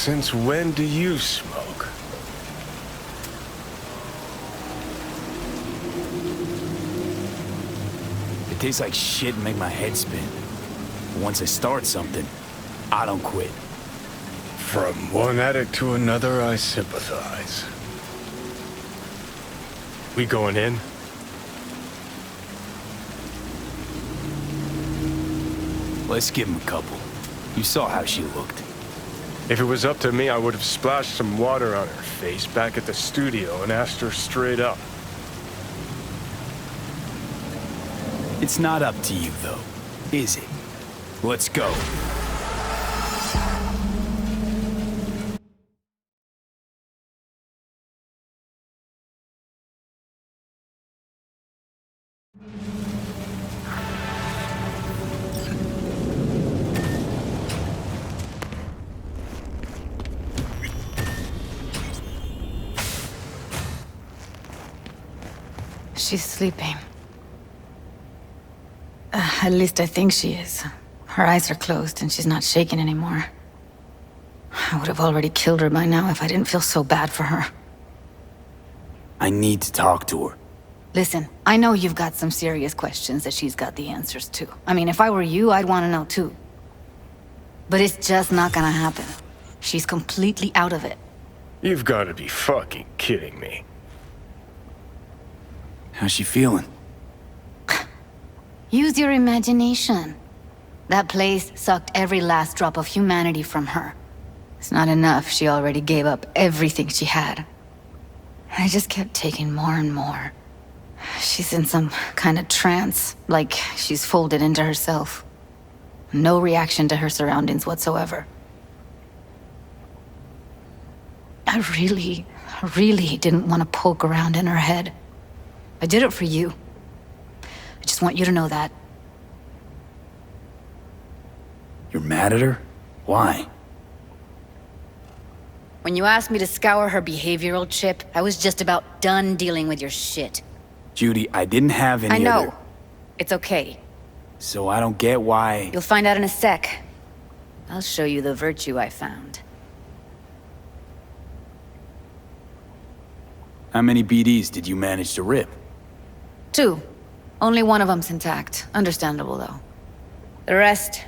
Since when do you smoke? It tastes like shit and make my head spin. Once I start something, I don't quit. From one addict to another, I sympathize. We going in? Let's give him a couple. You saw how she looked. If it was up to me, I would have splashed some water on her face back at the studio and asked her straight up. It's not up to you, though, is it? Let's go. She's sleeping. At least I think she is. Her eyes are closed and she's not shaking anymore. I would have already killed her by now if I didn't feel so bad for her. I need to talk to her. Listen, I know you've got some serious questions that she's got the answers to. I mean, if I were you, I'd want to know too. But it's just not gonna happen. She's completely out of it. You've got to be fucking kidding me. How's she feeling? Use your imagination. That place sucked every last drop of humanity from her. It's not enough, she already gave up everything she had. I just kept taking more and more. She's in some kind of trance, like she's folded into herself. No reaction to her surroundings whatsoever. I really didn't want to poke around in her head. I did it for you. I just want you to know that. You're mad at her? Why? When you asked me to scour her behavioral chip, I was just about done dealing with your shit. Judy, I didn't have any I know. other... It's okay. So I don't get why... You'll find out in a sec. I'll show you the virtue I found. How many BDs did you manage to rip? 2. Only one of them's intact. Understandable, though. The rest...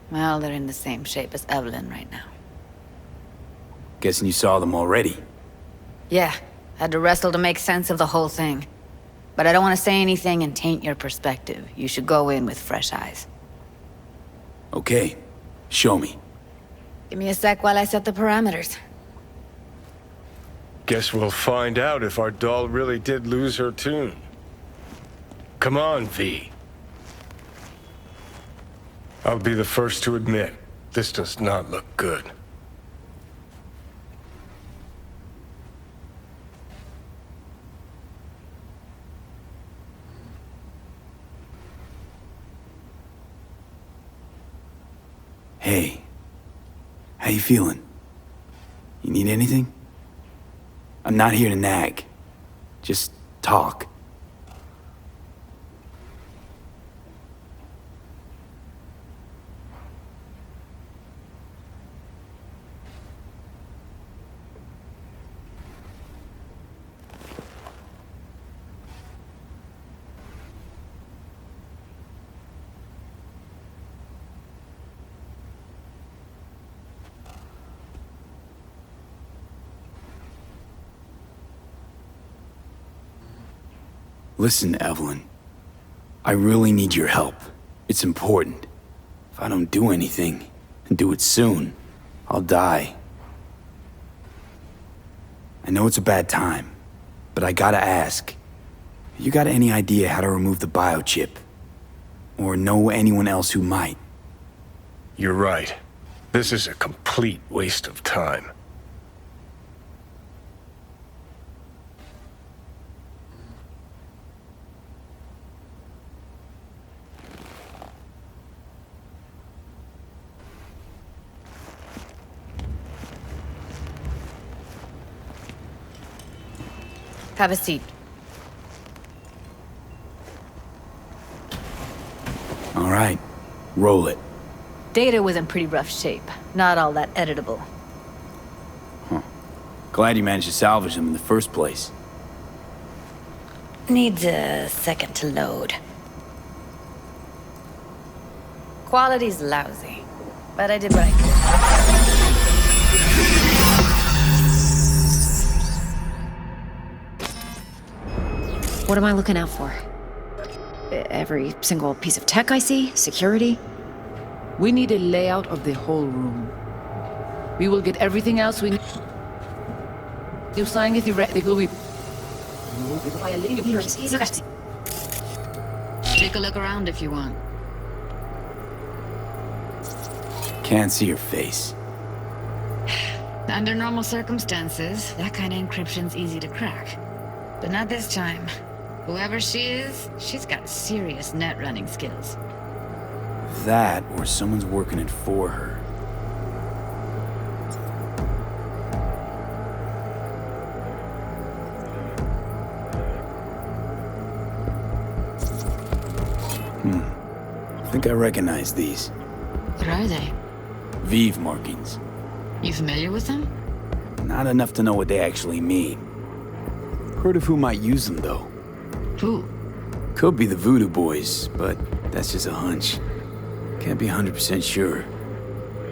well, they're in the same shape as Evelyn right now. Guessing you saw them already. Yeah, had to wrestle to make sense of the whole thing. But I don't want to say anything and taint your perspective. You should go in with fresh eyes. Okay, show me. Give me a sec while I set the parameters. Guess we'll find out if our doll really did lose her tune. Come on, V. I'll be the first to admit, this does not look good. Hey, how you feeling? You need anything? I'm not here to nag. Just talk. Listen, Evelyn. I really need your help. It's important. If I don't do anything, and do it soon, I'll die. I know it's a bad time, but I gotta ask. You got any idea how to remove the biochip? Or know anyone else who might? You're right. This is a complete waste of time. Have a seat. All right, roll it. Data was in pretty rough shape. Not all that editable. Glad you managed to salvage them in the first place. Needs a second to load. Quality's lousy, but I did what I could. What am I looking out for? Every single piece of tech I see? Security? We need a layout of the whole room. We will get everything else we need. You sign it theoretically. Take a look around if you want. Can't see your face. Under normal circumstances, that kind of encryption's easy to crack. But not this time. Whoever she is, she's got serious net running skills. That, or someone's working it for her. I think I recognize these. What are they? Vive markings. You familiar with them? Not enough to know what they actually mean. Heard of who might use them, though. Who? Could be the Voodoo Boys, but that's just a hunch. Can't be 100% sure.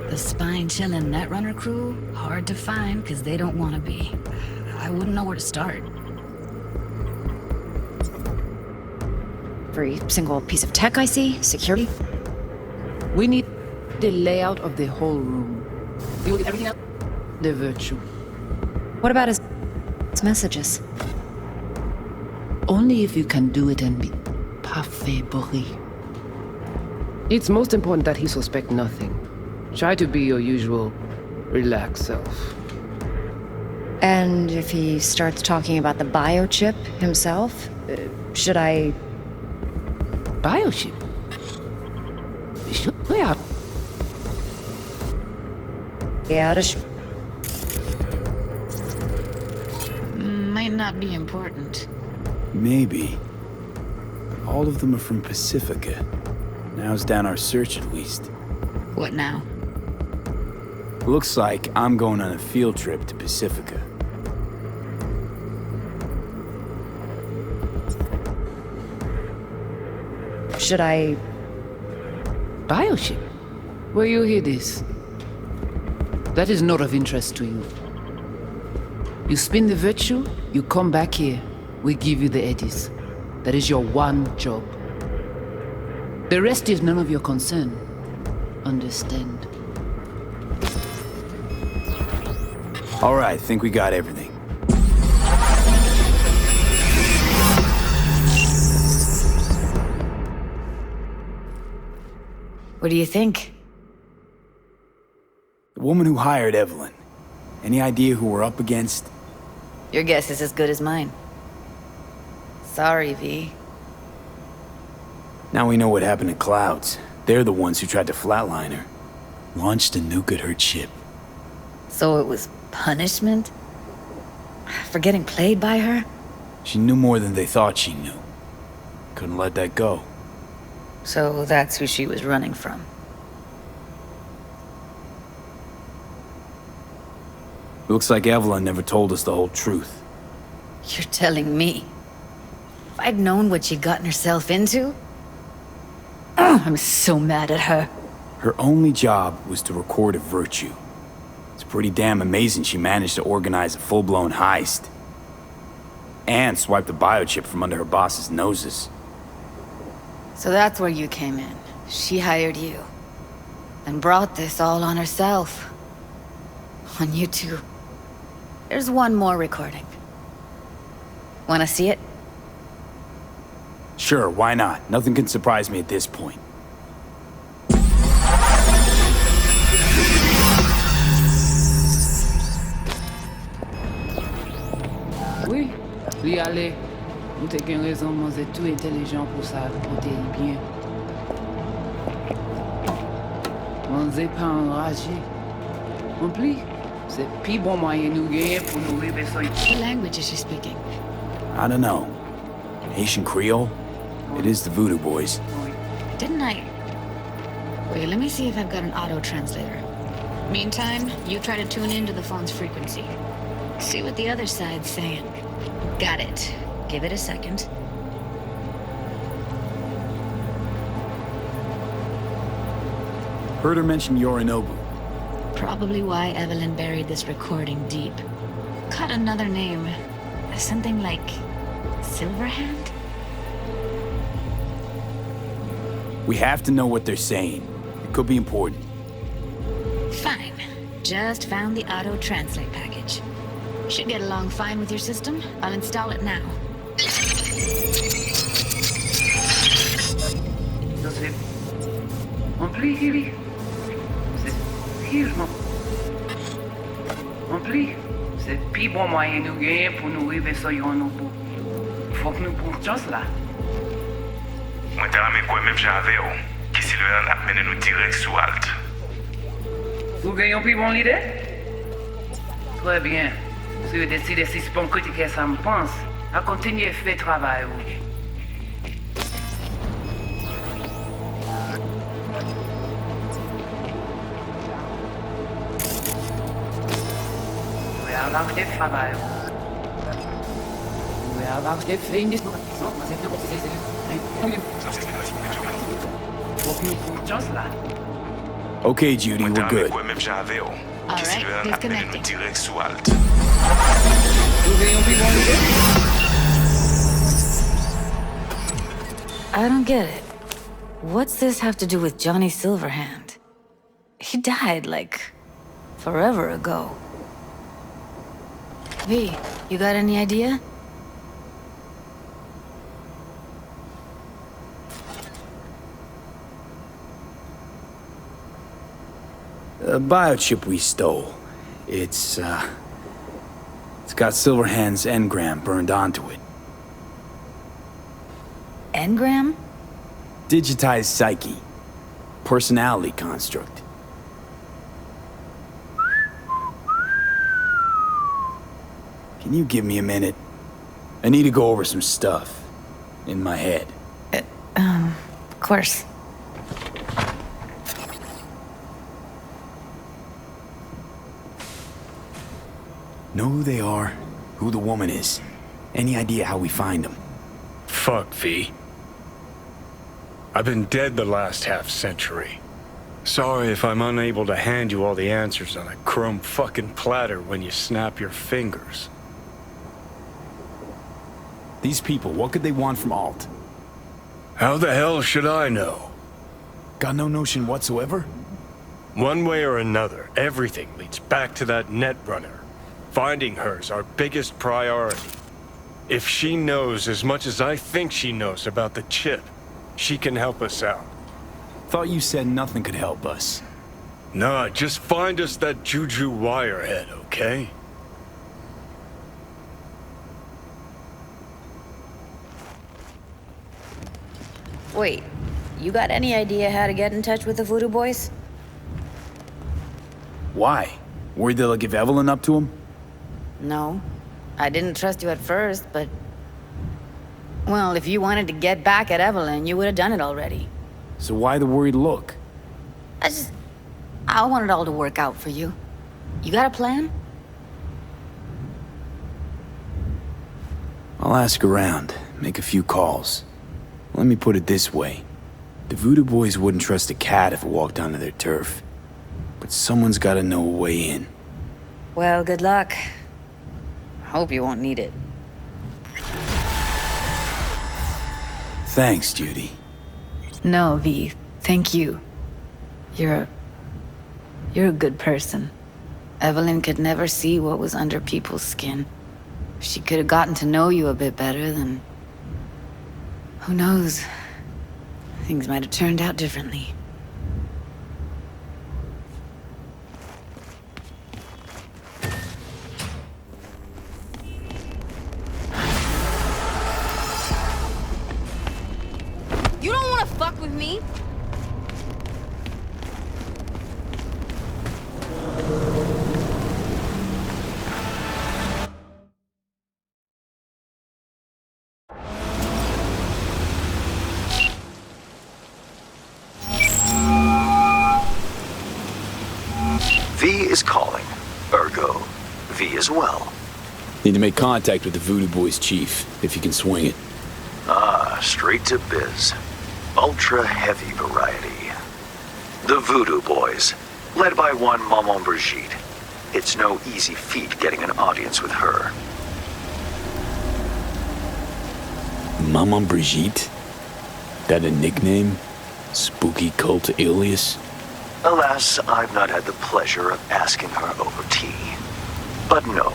The spine-chilling Netrunner crew? Hard to find, because they don't want to be. I wouldn't know where to start. Every single piece of tech I see? Security? We need the layout of the whole room. We will get everything else. The virtue. What about his messages? Only if you can do it and be parfait bourré. It's most important that he suspect nothing. Try to be your usual, relaxed self. And if he starts talking about the biochip himself, should I... Biochip? Yeah. Yeah, Might not be important. Maybe. All of them are from Pacifica. Now's down our search at least. What now? Looks like I'm going on a field trip to Pacifica. Should I... Biochip? Where you hear this? That is not of interest to you. You spin the virtue, you come back here. We give you the eddies. That is your one job. The rest is none of your concern. Understand? All right, think we got everything. What do you think? The woman who hired Evelyn. Any idea who we're up against? Your guess is as good as mine. Sorry, V. Now we know what happened to Clouds. They're the ones who tried to flatline her. Launched a nuke at her ship. So it was punishment? For getting played by her? She knew more than they thought she knew. Couldn't let that go. So that's who she was running from. Looks like Evelyn never told us the whole truth. You're telling me? If I'd known what she'd gotten herself into? Oh, I'm so mad at her. Her only job was to record a virtue. It's pretty damn amazing she managed to organize a full-blown heist. And swipe the biochip from under her boss's noses. So that's where you came in. She hired you. And brought this all on herself. On you two. There's one more recording. Wanna see it? Sure, why not? Nothing can surprise me at this point. Oui, oui, allez. Vous t'es qu'une raison, moi, c'est tout intelligent pour ça, pour t'es bien. On n'est pas enragé. En plus, c'est plus bon moyen nous gagner pour nous rêver ça. What language is she speaking? I don't know. Haitian Creole? It is the Voodoo Boys. Didn't I... Okay, let me see if I've got an auto translator. Meantime, you try to tune into the phone's frequency. See what the other side's saying. Got it. Give it a second. Heard her mention Yorinobu. Probably why Evelyn buried this recording deep. Caught another name. Something like Silverhand? We have to know what they're saying. It could be important. Fine. Just found the auto-translate package. Should get along fine with your system. I'll install it now. Ça c'est rempli, Hilly. C'est tellement rempli. C'est le plus bon moyen nous gagner pour nous arriver sur nos bouts. Faut que nous prenions chance là. Moi, t'as ramené quoi même j'avais, qui si le a mené nous direct sous Alt. Vous gagnez plus bon l'idée? Très bien. Si vous décidez si c'est bon critiquer ça me pense, à continuer à faire travail. We are about to travail. We are about to finish. Just là. Okay, Judy, Moi, we're t'as ramené good. quoi même j'avais, qui si le a mené nous disconnecting. direct sous Alt. Vous gagnez plus bon l'idée? I don't get it. What's this have to do with Johnny Silverhand? He died, like, forever ago. V, you got any idea? The biochip we stole. It's got Silverhand's engram burned onto it. Engram? Digitized psyche. Personality construct. Can you give me a minute? I need to go over some stuff. In my head. Of course. Know who they are, who the woman is. Any idea how we find them? Fuck, V. I've been dead the last half-century. Sorry if I'm unable to hand you all the answers on a chrome fucking platter when you snap your fingers. These people, what could they want from Alt? How the hell should I know? Got no notion whatsoever? One way or another, everything leads back to that netrunner. Finding her's our biggest priority. If she knows as much as I think she knows about the chip, she can help us out. Thought you said nothing could help us. Nah, just find us that Juju wirehead, okay? Wait, you got any idea how to get in touch with the Voodoo Boys? Why? Worried they'll give Evelyn up to him? No. I didn't trust you at first, but... Well, if you wanted to get back at Evelyn, you would have done it already. So why the worried look? I want it all to work out for you. You got a plan? I'll ask around, make a few calls. Let me put it this way. The Voodoo Boys wouldn't trust a cat if it walked onto their turf. But someone's gotta know a way in. Well, good luck. Hope you won't need it. Thanks, Judy. No, V. Thank you. You're a good person. Evelyn could never see what was under people's skin. If she could have gotten to know you a bit better, then... Who knows? Things might have turned out differently. You don't want to fuck with me? as well. Need to make contact with the Voodoo Boys chief, if you can swing it. Ah, straight to biz. Ultra heavy variety. The Voodoo Boys, led by one Maman Brigitte. It's no easy feat getting an audience with her. Maman Brigitte? That a nickname? Spooky cult alias? Alas, I've not had the pleasure of asking her over tea. But no.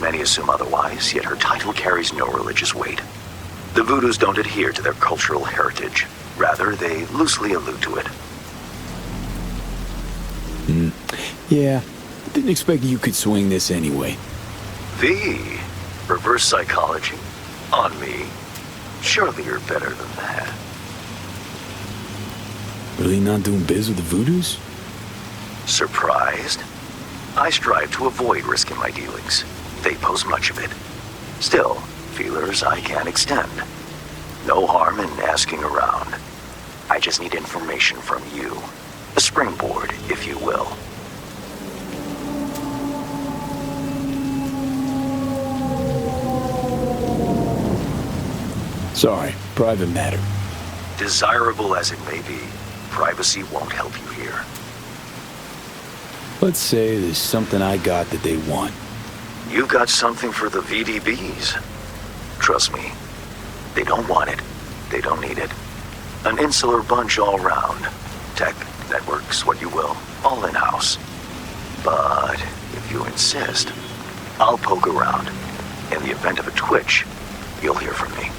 Many assume otherwise, yet her title carries no religious weight. The Voodoos don't adhere to their cultural heritage. Rather, they loosely allude to it. Yeah, didn't expect you could swing this anyway. V? Reverse psychology? On me? Surely you're better than that. Really not doing biz with the Voodoos? Surprised? I strive to avoid risking my dealings. They pose much of it. Still, feelers I can extend. No harm in asking around. I just need information from you. A springboard, if you will. Sorry, private matter. Desirable as it may be, privacy won't help you here. Let's say there's something I got that they want. You've got something for the VDBs. Trust me, they don't want it. They don't need it. An insular bunch all round. Tech, networks, what you will, all in-house. But if you insist, I'll poke around. In the event of a twitch, you'll hear from me.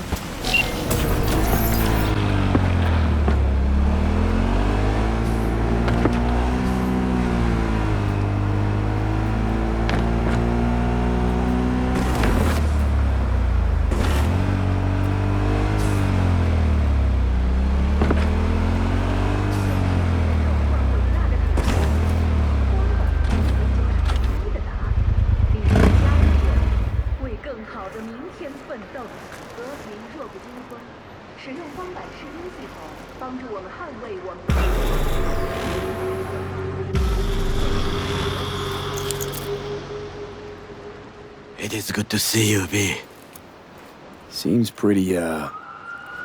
It is good to see you, V. Seems pretty,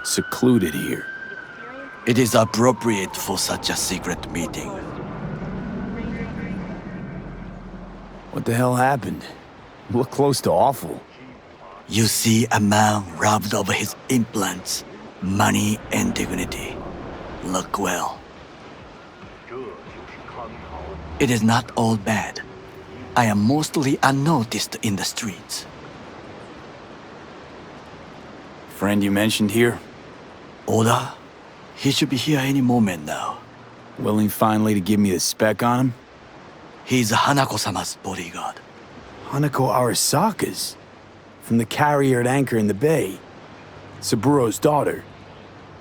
secluded here. It is appropriate for such a secret meeting. What the hell happened? Look close to awful. You see a man robbed of his implants, money and dignity. Look well. It is not all bad. I am mostly unnoticed in the streets. Friend you mentioned here? Oda? He should be here any moment now. Willing finally to give me the spec on him? He's Hanako-sama's bodyguard. Hanako Arasaka's? From the carrier at anchor in the bay. Saburo's daughter.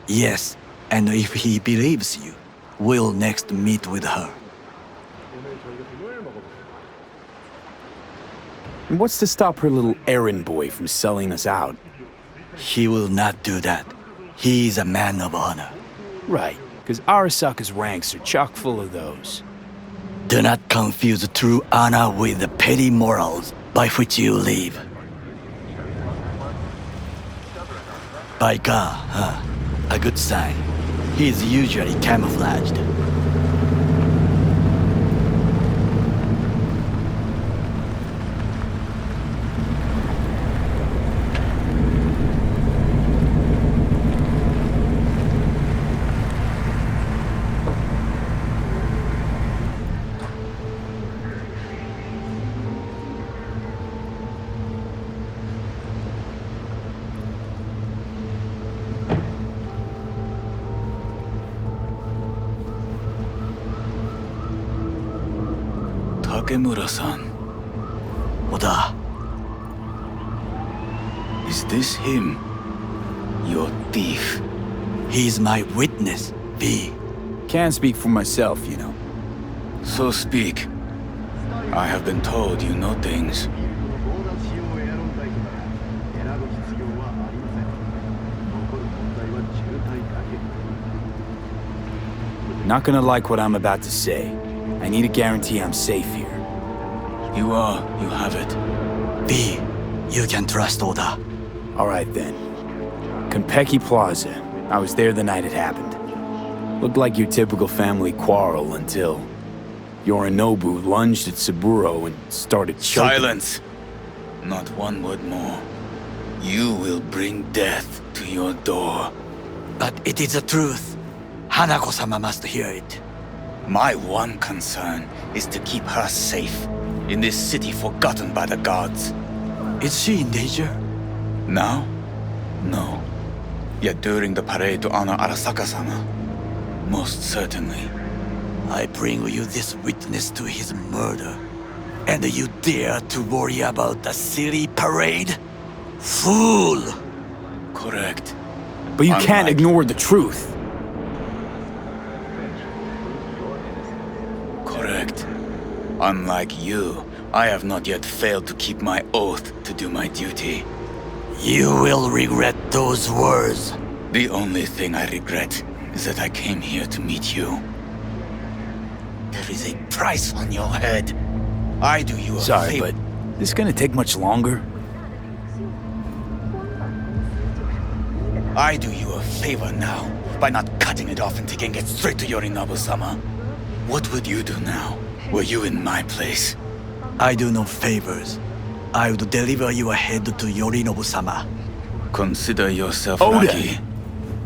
Yes, and if he believes you, we'll next meet with her. And what's to stop her little errand boy from selling us out? He will not do that. He is a man of honor. Right, because Arasaka's ranks are chock full of those. Do not confuse true honor with the petty morals by which you live. Biker, huh? A good sign. He is usually camouflaged. Takemura-san. Oda, Is this him? Your thief? he is my witness, V. Can't speak for myself, you know. So speak. I have been told you know things. Not gonna like what I'm about to say. I need a guarantee I'm safe here. You have it. V, you can trust Oda. All right then. Konpeki Plaza. I was there the night it happened. Looked like your typical family quarrel until Yorinobu lunged at Saburo and started choking. Silence! Not one word more. You will bring death to your door. But it is the truth. Hanako-sama must hear it. My one concern is to keep her safe in this city forgotten by the gods. Is she in danger? Now? No. Yet during the parade to honor Arasaka-sama, most certainly. I bring you this witness to his murder, and you dare to worry about the silly parade? Fool! Correct. But you can't ignore the truth. Correct. Unlike you, I have not yet failed to keep my oath to do my duty. You will regret those words. The only thing I regret is that I came here to meet you. There is a price on your head. I do you a Sorry, favor. but this gonna take much longer? I do you a favor now by not cutting it off and taking it straight to Yorinobu-sama. What would you do now, were you in my place? I do no favors. I would deliver your head to Yorinobu-sama. Consider yourself Oda. lucky.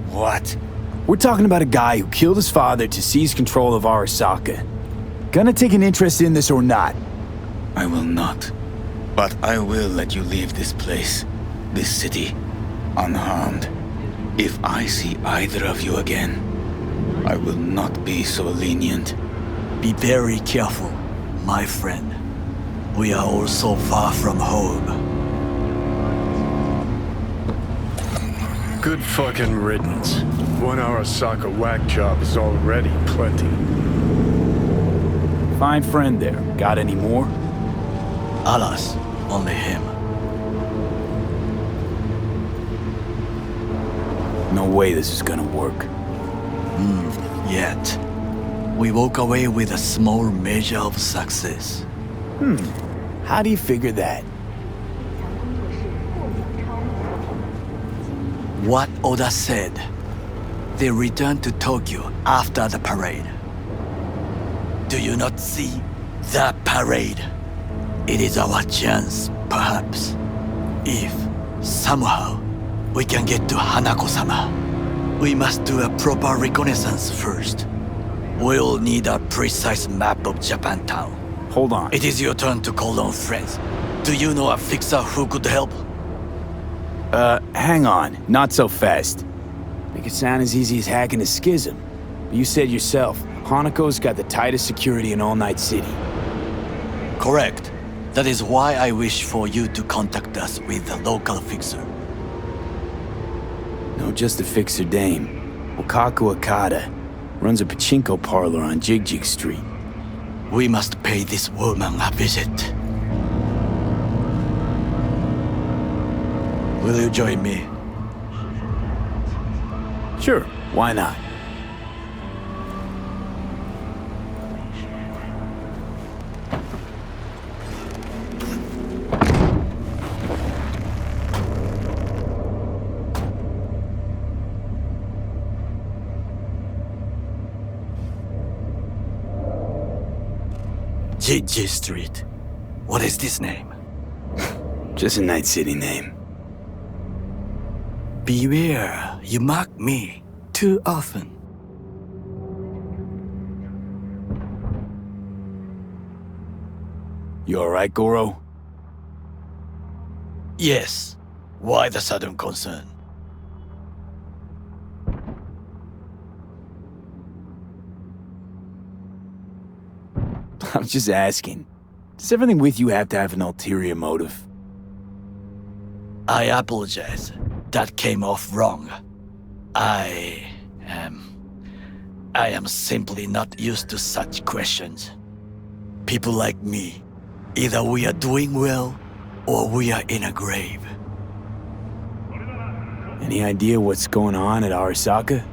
What? We're talking about a guy who killed his father to seize control of Arasaka. Gonna take an interest in this or not? I will not. But I will let you leave this place, this city, unharmed. If I see either of you again, I will not be so lenient. Be very careful, my friend. We are all so far from home. Good fucking riddance. One Arasaka whack job is already plenty. Fine friend there. Got any more? Alas, only him. No way this is gonna work. Yet. We walk away with a small measure of success. How do you figure that? What Oda said. They returned to Tokyo after the parade. Do you not see the parade? It is our chance, perhaps. If, somehow, we can get to Hanako-sama. We must do a proper reconnaissance first. We'll need a precise map of Japantown. Hold on. It is your turn to call on friends. Do you know a fixer who could help? Hang on. Not so fast. Make it sound as easy as hacking a schism. But you said yourself, Hanako's got the tightest security in all Night City. Correct. That is why I wish for you to contact us with the local fixer. No, just a fixer dame. Wakaku Akata. Runs a pachinko parlor on Jig Street. We must pay this woman a visit. Will you join me? Sure, why not? Jig Street. What is this name? Just a Night City name. Beware, you mock me too often. You alright, Goro? Yes. Why the sudden concern? I'm just asking. Does everything with you have to have an ulterior motive? I apologize. That came off wrong. I am simply not used to such questions. People like me, either we are doing well, or we are in a grave. Any idea what's going on at Arasaka?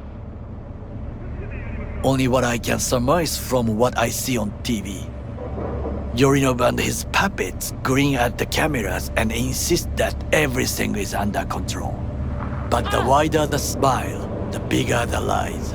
Only what I can surmise from what I see on TV. Yorinov and his puppets grin at the cameras and insist that everything is under control. But the wider the smile, the bigger the lies.